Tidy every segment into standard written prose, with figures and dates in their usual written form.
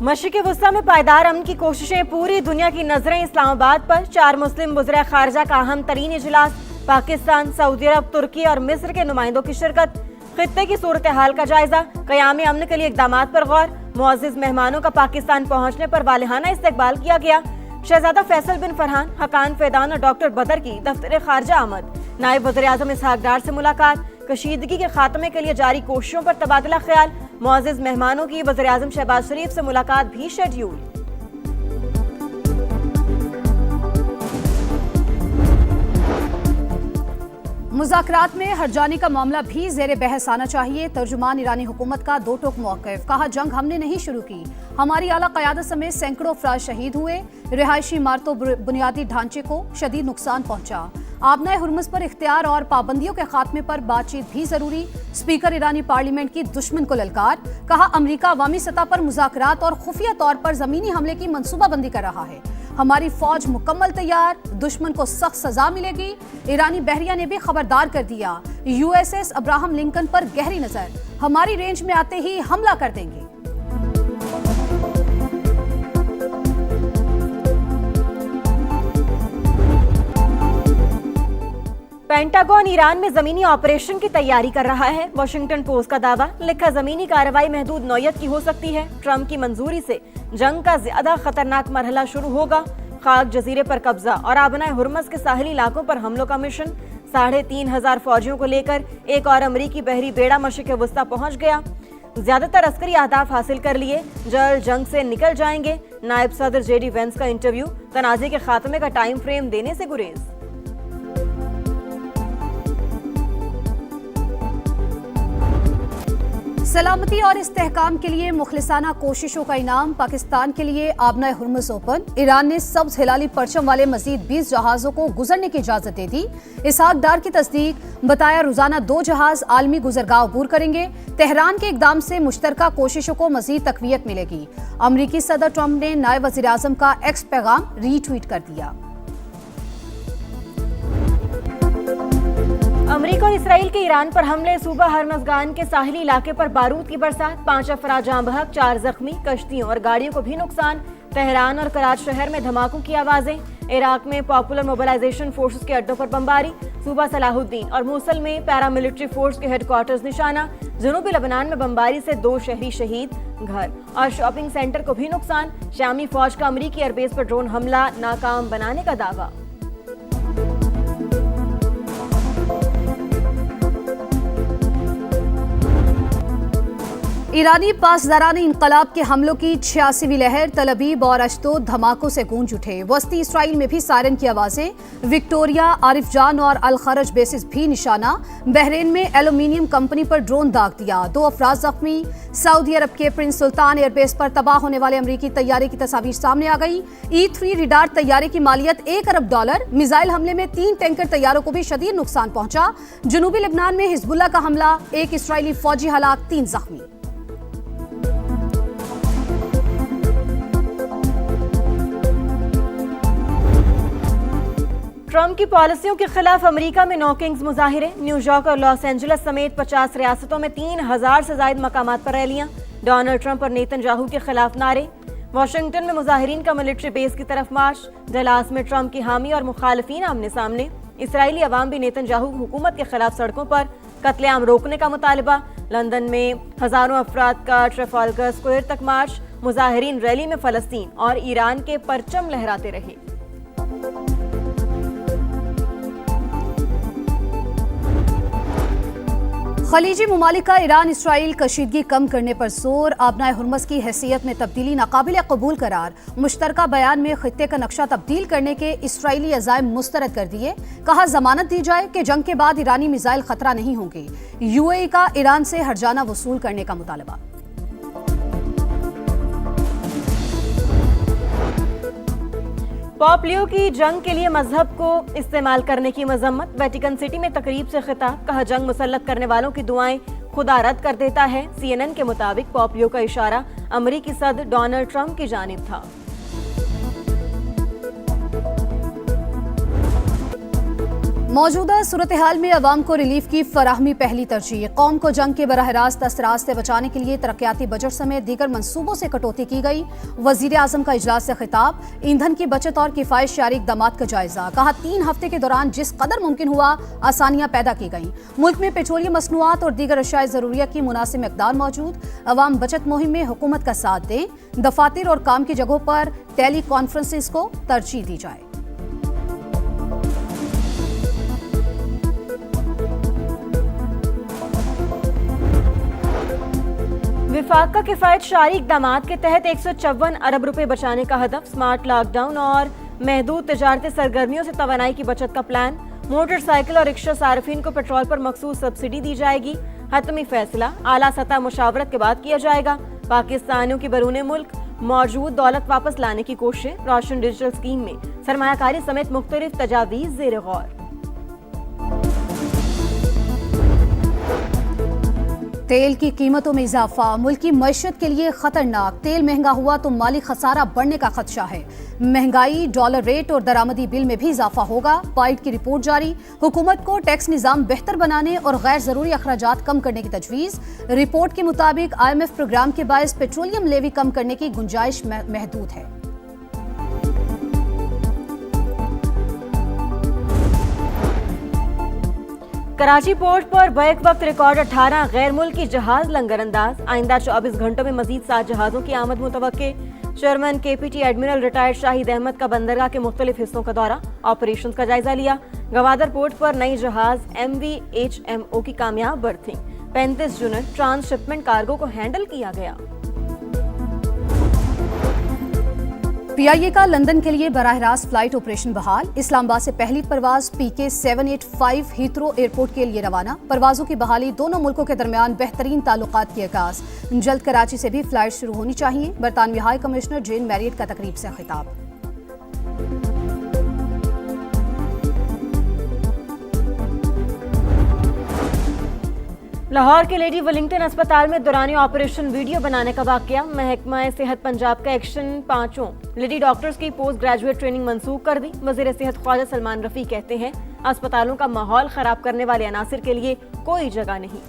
मशरिक़ वुस्ता में पायदार अमन की कोशिशें, पूरी दुनिया की नजरें इस्लामाबाद पर। 4 मुस्लिम वज़ीर ख़ारजा का अहम तरीन इजलास, पाकिस्तान, सऊदी अरब, तुर्की और मिस्र के नुमाइंदों की शिरकत। खित्ते की सूरत हाल का जायजा, क़याम अमन के लिए इक़दामात पर गौर। मुअज़्ज़िज़ मेहमानों का पाकिस्तान पहुंचने पर वालिहाना इस्तकबाल किया गया। शहजादा फैसल बिन फरहान, हकान फैदान और डॉक्टर बदर की दफ्तर ख़ारजा आमद। नायब वज़ीर आज़म इसहाक डार से मुलाकात। कशीदगी के खात्मे के लिए जारी कोशिशों पर तबादला ख्याल। मुअज़्ज़िज़ मेहमानों की वज़ीर आज़म शहबाज शरीफ से मुलाकात भी शेड्यूल। मुज़ाकरात में हट जाने का मामला भी ज़ेरे बहस आना चाहिए। तर्जुमान ईरानी हुकूमत का दो टोक मौक़िफ़, कहा जंग हमने नहीं शुरू की, हमारी आला क़यादत समेत सैकड़ों अफराद शहीद हुए। रिहायशी इमारतों बुनियादी ढांचे को शदीद नुकसान पहुंचा। आबनाए हुर्मुज़ पर इख्तियार और पाबंदियों के खात्मे पर बातचीत भी जरूरी। स्पीकर ईरानी पार्लियामेंट की दुश्मन को ललकार, कहा अमरीका अवामी सतह पर मुज़ाकरात और खुफिया तौर पर ज़मीनी हमले की मनसूबाबंदी कर रहा है। हमारी फौज मुकम्मल तैयार, दुश्मन को सख्त सजा मिलेगी। ईरानी बहरिया ने भी खबरदार कर दिया, USS अब्राहम लिंकन पर गहरी नजर, हमारी रेंज में आते ही हमला कर देंगे। पेंटागन ईरान में जमीनी ऑपरेशन की तैयारी कर रहा है। वॉशिंगटन पोस्ट का दावा, लिखा जमीनी कार्रवाई महदूद नौयत की हो सकती है। ट्रंप की मंजूरी से जंग का ज्यादा खतरनाक मरहला शुरू होगा। खाक जजीरे पर कब्जा और आबनाए हुर्मुज़ के साहिली इलाकों पर हमलों का मिशन। 3500 फौजियों को लेकर एक और अमरीकी बहरी बेड़ा मशरिक़ वुस्ता पहुंच गया। ज्यादातर अस्करी अहदाफ हासिल कर लिए, जल्द जंग से निकल जाएंगे। नायब सदर JD वेंस का इंटरव्यू, तनाज़े के खात्मे का टाइम फ्रेम देने से गुरेज। सलामती और इस्तेहकाम के लिए मुखलिसाना कोशिशों का इनाम, पाकिस्तान के लिए आबनाए हुर्मुज़ ओपन। ईरान ने सब्ज़ हिलाली परचम वाले मजीद 20 जहाज़ों को गुजरने की इजाज़त दे दी। इसहाक डार की तस्दीक, बताया रोजाना 2 जहाज़ आलमी गुजरगाह अबूर करेंगे। तेहरान के इक़दाम से मुश्तरका कोशिशों को मजीद तक़वियत मिलेगी। अमरीकी सदर ट्रंप ने नायब वज़ीर आज़म का एक्स पैगाम रीट्वीट कर दिया। अमरीका और इसराइल के ईरान पर हमले, सूबा हरमज़गान के साहिली इलाके पर बारूद की बरसात। 5 अफराद जाँ बहक, 4 जख्मी, कश्तियों और गाड़ियों को भी नुकसान। तेहरान और कराची शहर में धमाकों की आवाजें। इराक में पॉपुलर मोबिलाइजेशन फोर्सेस के अड्डों पर बमबारी। सूबा सलाहुद्दीन और मूसल में पैरामिलिट्री फोर्स के हेडक्वार्टर्स निशाना। जनूबी लबनान में बमबारी से 2 शहरी शहीद, घर और शॉपिंग सेंटर को भी नुकसान। शामी फौज का अमरीकी एयरबेस पर ड्रोन हमला नाकाम बनाने का दावा। ईरानी पासदारान इनकलाब के हमलों की 86वीं लहर, तलबीब और अश्तोद धमाकों से गूंज उठे। वस्ती इसराइल में भी सायरन की आवाजें। विक्टोरिया, आरिफ जान और अल खरज बेसिस भी निशाना। बहरीन में एल्यूमिनियम कंपनी पर ड्रोन दाग दिया, 2 अफराद जख्मी। सऊदी अरब के प्रिंस सुल्तान एयरबेस पर तबाह होने वाले अमरीकी तैयारे की तस्वीर सामने आ गई। E-3 रिडार तैयारे की मालियत $1 अरब। मिसाइल हमले में 3 टैंकर तैयारों को भी शदीद नुकसान पहुंचा। जनूबी लेबनान में हिजबुल्लाह का हमला, 1 इसराइली फौजी हलाक, 3 जख्मी। ट्रंप की पॉलिसियों के खिलाफ अमेरिका में नॉकिंग्स मुजाहिरे। न्यूयॉर्क और लॉस एंजलिस समेत 50 रियासतों में 3000 से ज्यादा मकामात पर रैलियां। डोनाल्ड ट्रंप और नेतन्याहू के खिलाफ नारे। वाशिंगटन में मुजाहिरीन का मिलिट्री बेस की तरफ मार्च। डलास में ट्रंप की हामी और मुखालिफिन आमने सामने। इसराइली अवाम भी नेतन्याहू हुकूमत के खिलाफ सड़कों पर, कत्लेआम रोकने का मुतालबा। लंदन में हजारों अफराद का ट्रेफाल्गर स्क्वायर तक मार्च। मुजाहिरीन रैली में फलस्तीन और ईरान के परचम लहराते रहे। खलीजी मुमालिक का ईरान इसराइल कशीदगी कम करने पर जोर। आबनाए हुर्मुज़ की हैसियत में तब्दीली नाकाबिल कबूल करार। मुश्तरका बयान में खित्ते का नक्शा तब्दील करने के इसराइली अज़ाइम मुस्तरद कर दिए। कहा जमानत दी जाए कि जंग के बाद ईरानी मिसाइल खतरा नहीं होंगे। UAE का ईरान से हर्जाना वसूल करने का मुतालबा। पॉप लियो की जंग के लिए मजहब को इस्तेमाल करने की मजम्मत। वेटिकन सिटी में तकरीब से खिताब, कहा जंग मुसल्लत करने वालों की दुआएं खुदा रद्द कर देता है। CNN के मुताबिक पॉप लियो का इशारा अमरीकी सदर डोनाल्ड ट्रंप की जानिब था। मौजूदा सूरत हाल में अवाम को रिलीफ की फराहमी पहली तरजीह। कौम को जंग के बरह रास्त असरात से बचाने के लिए तरक्याती बजट समेत दीगर मंसूबों से कटौती की गई। वजीर आजम का इजलास से खिताब, ईंधन की बचत और किफायत शारी इक़दामात का जायजा। कहा 3 हफ्ते के दौरान जिस कदर मुमकिन हुआ आसानियां पैदा की गई। मुल्क में पेट्रोलियम मसनूआत और दीगर अशाए ज़रूरियत की मुनासिब मकदार मौजूद। अवाम बचत मुहिम में हुकूमत का साथ दें। दफातर और काम की जगहों पर टेली कॉन्फ्रेंसिस को तरजीह दी जाए। विफाक का किफायत शारी इक़दामात के तहत 154 अरब रुपए बचाने का हदफ। स्मार्ट लॉकडाउन और महदूद तिजारती सरगर्मियों से तवानाई की बचत का प्लान। मोटरसाइकिल और रिक्शा सार्फिन को पेट्रोल पर मखसूस सब्सिडी दी जाएगी। हतमी फैसला आला सतह मुशावरत के बाद किया जाएगा। पाकिस्तानियों की बैरून मुल्क मौजूद दौलत वापस लाने की कोशिश। रोशन डिजिटल स्कीम में सरमायाकारी समेत मुख्तलिफ तजावीज़ ज़ेर गौर। तेल की कीमतों में इजाफा मुल्क की मईशत के लिए खतरनाक। तेल महंगा हुआ तो माली खसारा बढ़ने का खदशा है। महंगाई, डॉलर रेट और दरामदी बिल में भी इजाफा होगा। पाइट की रिपोर्ट जारी। हुकूमत को टैक्स निज़ाम बेहतर बनाने और गैर ज़रूरी अखराजात कम करने की तजवीज़। रिपोर्ट के मुताबिक IMF प्रोग्राम के बायस पेट्रोलियम लेवी कम करने की गुंजाइश महदूद है। कराची पोर्ट पर बैक वक्त रिकॉर्ड 18 गैर मुल्की जहाज लंगरअंदाज। आइंदा 24 घंटों में मजीद 7 जहाजों की आमद मुतवक्के। Chairman KPT admiral retired Shahid Ahmed का बंदरगाह के मुख्तलिफ हिस्सों का दौरा, ऑपरेशंस का जायजा लिया। गवादर पोर्ट पर नई जहाज MV HMO की कामयाब बर्थिंग। 35 यूनिट ट्रांसशिपमेंट कार्गो को हैंडल किया गया। PIA का लंदन के लिए बराह रास्त फ्लाइट ऑपरेशन बहाल। इस्लामाबाद से पहली परवाज PK 785 हीथ्रो एयरपोर्ट के लिए रवाना। परवाजों की बहाली, दोनों मुल्कों के दरमियान बेहतरीन ताल्लुकात की आगाज। जल्द कराची से भी फ्लाइट शुरू होनी चाहिए। बरतानवी हाई कमिश्नर जेन मैरियट का तकरीब से खिताब। लाहौर के लेडी वेलिंगटन अस्पताल में दौरान ऑपरेशन वीडियो बनाने का वाकया। महकमा सेहत पंजाब का एक्शन। 5 लेडी डॉक्टर्स की पोस्ट ग्रेजुएट ट्रेनिंग मंसूख कर दी। वजीर सेहत ख्वाजा सलमान रफी कहते हैं अस्पतालों का माहौल खराब करने वाले अनासिर के लिए कोई जगह नहीं।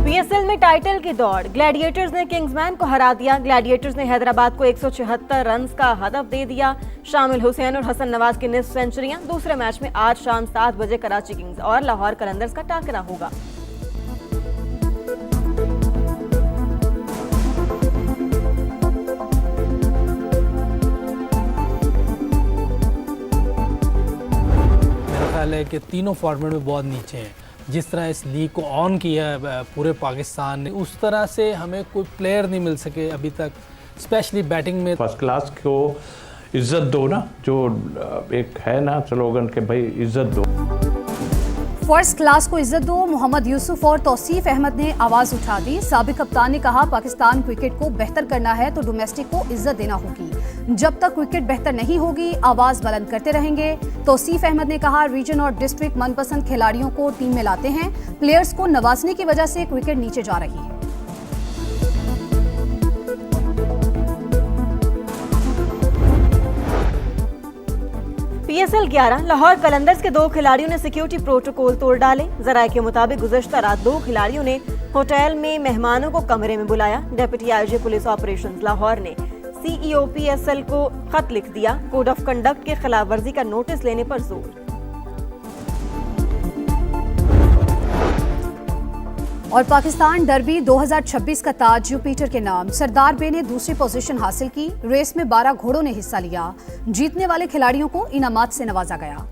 PSL में टाइटल की दौड़। ग्लैडिएटर्स ने किंग्समैन को हरा दिया। ग्लैडिएटर्स ने हैदराबाद को 176 रन का हदफ दे दिया। शामिल हुसैन और हसन नवाज की निस्फ सेंचुरियां। दूसरे मैच में आज शाम 7 बजे कराची किंग्स और लाहौर कलंदर्स का टाकरा होगा। मेरा ख्याल है कि तीनों फॉर्मेट में बहुत नीचे हैं। जिस तरह इस लीग को ऑन किया है पूरे पाकिस्तान ने, उस तरह से हमें कोई प्लेयर नहीं मिल सके अभी तक, स्पेशली बैटिंग में। फर्स्ट क्लास को इज्जत दो ना, जो एक है ना स्लोगन के भाई इज्जत दो। फर्स्ट क्लास को इज्जत दो। मोहम्मद यूसुफ और तौसीफ अहमद ने आवाज उठा दी। साबिक कप्तान ने कहा पाकिस्तान क्रिकेट को बेहतर करना है तो डोमेस्टिक को इज्जत देना होगी। जब तक क्रिकेट बेहतर नहीं होगी आवाज बुलंद करते रहेंगे। तौसीफ अहमद ने कहा रीजन और डिस्ट्रिक्ट मनपसंद खिलाड़ियों को टीम में लाते हैं। प्लेयर्स को नवाजने की वजह से क्रिकेट नीचे जा रही है। PSL 11 लाहौर कलंदर्स के 2 खिलाड़ियों ने सिक्योरिटी प्रोटोकॉल तोड़ डाले। जराये के मुताबिक गुज़श्ता रात 2 खिलाड़ियों ने होटल में मेहमानों को कमरे में बुलाया। Deputy IG police operations Lahore ने CEO PSL को खत लिख दिया। कोड ऑफ कंडक्ट के खिलाफ वर्जी का नोटिस लेने पर जोर। और पाकिस्तान डर्बी 2026 का ताज जुपिटर के नाम। सरदार बे ने दूसरी पोजीशन हासिल की। रेस में 12 घोड़ों ने हिस्सा लिया। जीतने वाले खिलाड़ियों को इनामात से नवाजा गया।